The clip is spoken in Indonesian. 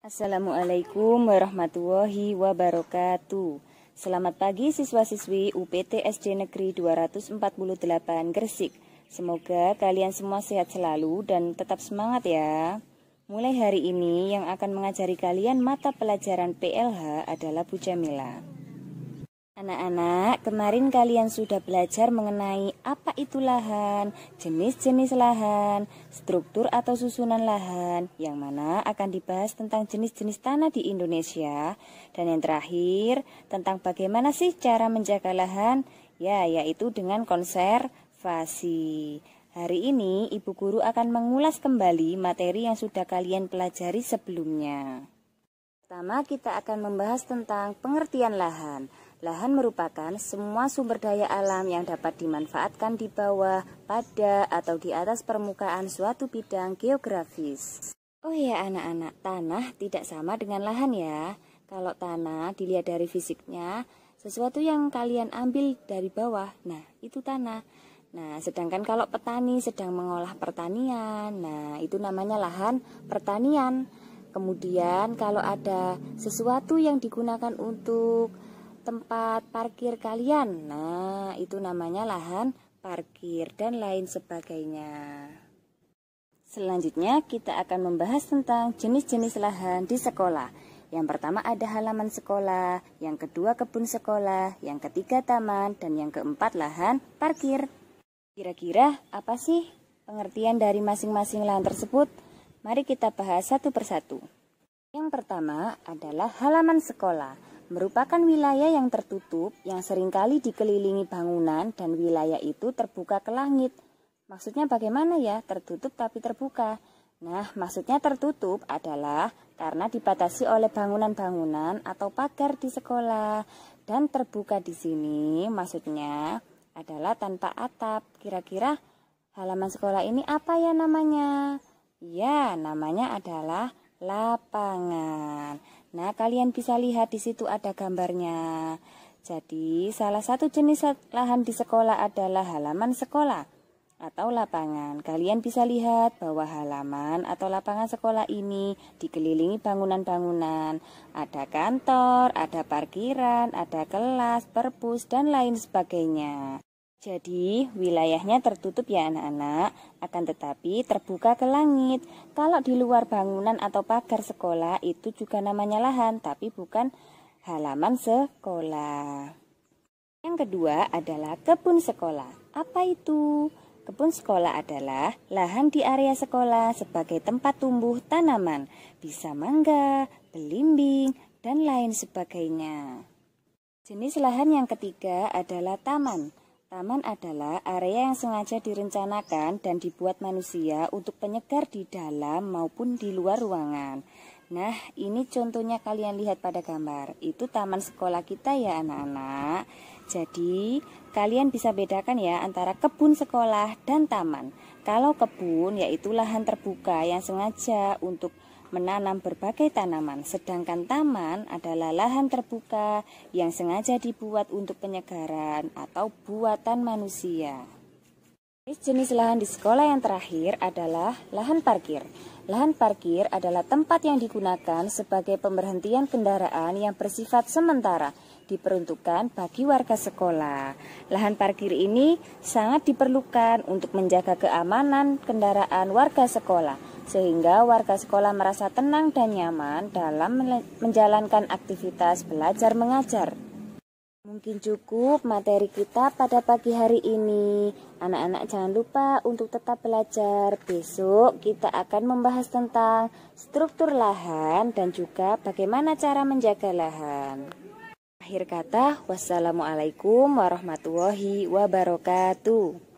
Assalamualaikum warahmatullahi wabarakatuh. Selamat pagi siswa-siswi UPT SD Negeri 248 Gresik. Semoga kalian semua sehat selalu dan tetap semangat ya. Mulai hari ini yang akan mengajari kalian mata pelajaran PLH adalah Bu Jamila. Anak-anak, kemarin kalian sudah belajar mengenai apa itu lahan, jenis-jenis lahan, struktur atau susunan lahan, yang mana akan dibahas tentang jenis-jenis tanah di Indonesia. Dan yang terakhir, tentang bagaimana sih cara menjaga lahan, yaitu dengan konservasi. Hari ini, Ibu Guru akan mengulas kembali materi yang sudah kalian pelajari sebelumnya. Pertama, kita akan membahas tentang pengertian lahan. Lahan merupakan semua sumber daya alam yang dapat dimanfaatkan di bawah, pada, atau di atas permukaan suatu bidang geografis. Oh ya anak-anak, tanah tidak sama dengan lahan ya. Kalau tanah dilihat dari fisiknya, sesuatu yang kalian ambil dari bawah, nah itu tanah. Nah, sedangkan kalau petani sedang mengolah pertanian, nah itu namanya lahan pertanian. Kemudian kalau ada sesuatu yang digunakan untuk tempat parkir kalian, nah itu namanya lahan parkir dan lain sebagainya. Selanjutnya kita akan membahas tentang jenis-jenis lahan di sekolah. Yang pertama ada halaman sekolah, yang kedua kebun sekolah, yang ketiga taman, dan yang keempat lahan parkir. Kira-kira apa sih pengertian dari masing-masing lahan tersebut? Mari kita bahas satu persatu. Yang pertama adalah halaman sekolah. Merupakan wilayah yang tertutup yang seringkali dikelilingi bangunan dan wilayah itu terbuka ke langit. Maksudnya bagaimana ya tertutup tapi terbuka? Nah, maksudnya tertutup adalah karena dibatasi oleh bangunan-bangunan atau pagar di sekolah. Dan terbuka di sini maksudnya adalah tanpa atap. Kira-kira halaman sekolah ini apa ya namanya? Ya, namanya adalah lapangan. Nah, kalian bisa lihat di situ ada gambarnya. Jadi, salah satu jenis lahan di sekolah adalah halaman sekolah atau lapangan. Kalian bisa lihat bahwa halaman atau lapangan sekolah ini dikelilingi bangunan-bangunan. Ada kantor, ada parkiran, ada kelas, perpus, dan lain sebagainya. Jadi, wilayahnya tertutup ya anak-anak, akan tetapi terbuka ke langit. Kalau di luar bangunan atau pagar sekolah itu juga namanya lahan, tapi bukan halaman sekolah. Yang kedua adalah kebun sekolah. Apa itu? Kebun sekolah adalah lahan di area sekolah sebagai tempat tumbuh tanaman, bisa mangga, belimbing, dan lain sebagainya. Jenis lahan yang ketiga adalah taman. Taman adalah area yang sengaja direncanakan dan dibuat manusia untuk penyegar di dalam maupun di luar ruangan. Nah, ini contohnya kalian lihat pada gambar. Itu taman sekolah kita ya anak-anak. Jadi, kalian bisa bedakan ya antara kebun sekolah dan taman. Kalau kebun yaitu lahan terbuka yang sengaja untuk menanam berbagai tanaman, sedangkan taman adalah lahan terbuka yang sengaja dibuat untuk penyegaran atau buatan manusia. Jenis lahan di sekolah yang terakhir adalah lahan parkir. Lahan parkir adalah tempat yang digunakan sebagai pemberhentian kendaraan yang bersifat sementara, diperuntukkan bagi warga sekolah. Lahan parkir ini sangat diperlukan untuk menjaga keamanan kendaraan warga sekolah, sehingga warga sekolah merasa tenang dan nyaman dalam menjalankan aktivitas belajar mengajar. Mungkin cukup materi kita pada pagi hari ini. Anak-anak jangan lupa untuk tetap belajar. Besok kita akan membahas tentang struktur lahan dan juga bagaimana cara menjaga lahan. Akhir kata, wassalamualaikum warahmatullahi wabarakatuh.